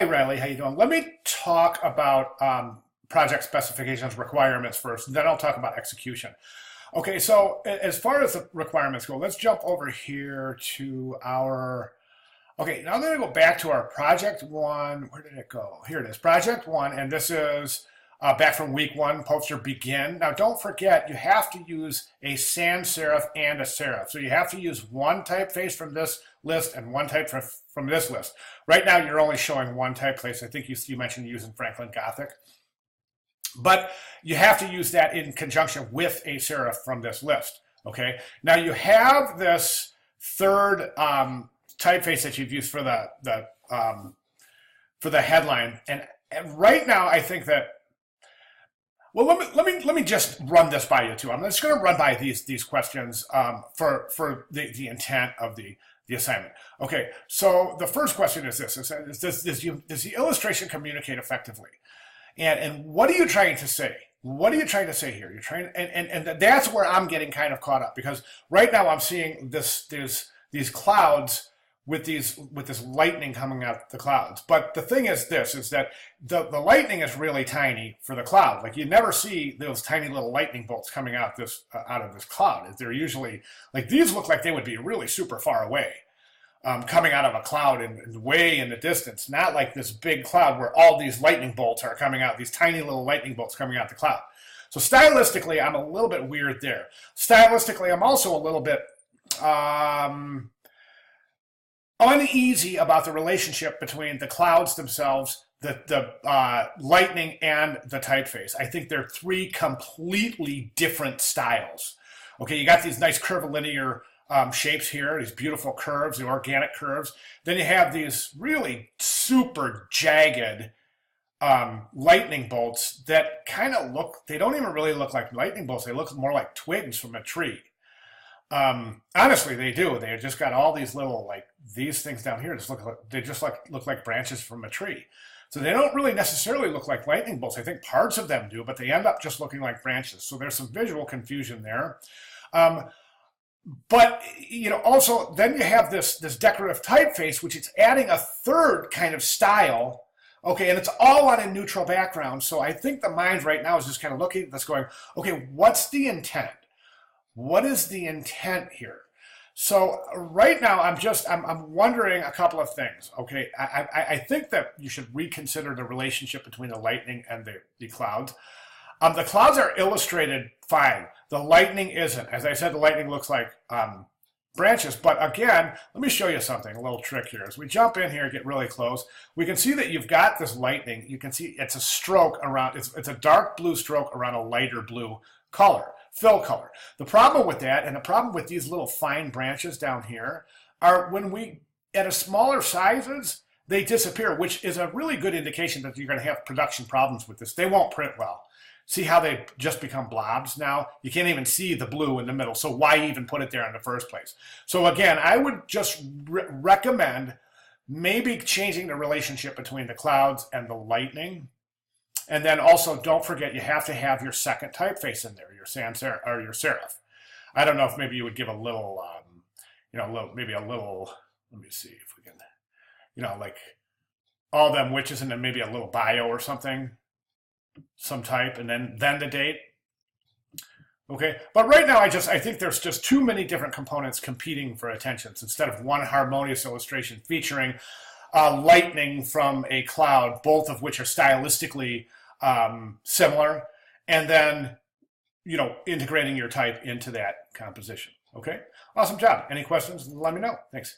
Riley, how you doing? Let me talk about project specifications requirements first, then I'll talk about execution. Okay, so as far as the requirements go, let's jump over here to our, okay, now I'm gonna go back to our project one. Where did it go? Here it is, project one, and this is back from week one, poster begin. Now don't forget, you have to use a sans serif and a serif. So you have to use one typeface from this list and one type from this list. Right now you're only showing one typeface. I think you mentioned using Franklin Gothic. But you have to use that in conjunction with a serif from this list, okay? Now you have this third typeface that you've used for the headline, and right now I think that, well, let me just run this by you too. I'm just going to run by these questions for the intent of the assignment. Okay, so the first question is this: does the illustration communicate effectively? And what are you trying to say? What are you trying to say here? You're trying, and that's where I'm getting kind of caught up, because right now I'm seeing these clouds with this lightning coming out the clouds. But the thing is that the lightning is really tiny for the cloud. Like, you never see those tiny little lightning bolts coming out of this cloud. They're usually, like, these look like they would be really super far away. Coming out of a cloud and way in the distance, not like this big cloud where all these lightning bolts are coming out, these tiny little lightning bolts coming out the cloud. So stylistically, I'm a little bit weird there. Stylistically, I'm also a little bit uneasy about the relationship between the clouds themselves, the lightning, and the typeface. I think they're three completely different styles. Okay, you got these nice curvilinear shapes here, these beautiful curves, the organic curves. Then you have these really super jagged lightning bolts that kind of they don't even really look like lightning bolts. They look more like twigs from a tree. Honestly, they do. They just got all these little, like, these things down here look like branches from a tree. So they don't really necessarily look like lightning bolts. I think parts of them do, but they end up just looking like branches. So there's some visual confusion there. But, you know, also then you have this decorative typeface, which is adding a third kind of style. Okay, and it's all on a neutral background. So I think the mind right now is just kind of looking at this going, okay, what's the intent? What is the intent here? So right now I'm wondering a couple of things. Okay, I think that you should reconsider the relationship between the lightning and the clouds. The clouds are illustrated fine. The lightning isn't. As I said, the lightning looks like branches. But again, let me show you something, a little trick here. As we jump in here, get really close, we can see that you've got this lightning. You can see it's a stroke around, it's a dark blue stroke around a lighter blue color, fill color. The problem with that, and the problem with these little fine branches down here, are when we, at a smaller sizes, they disappear, which is a really good indication that you're going to have production problems with this. They won't print well. See how they just become blobs now? You can't even see the blue in the middle, so why even put it there in the first place? So again, I would just recommend maybe changing the relationship between the clouds and the lightning. And then also, don't forget, you have to have your second typeface in there, your sans serif or your serif. I don't know if maybe you would give a little, maybe a little, let me see if we can, like all them witches, and then maybe a little bio or something. Some type, and then the date. Okay, but right now I think there's just too many different components competing for attentions instead of one harmonious illustration featuring lightning from a cloud, both of which are stylistically similar, and then integrating your type into that composition. Okay, awesome job. Any questions? Let me know. Thanks.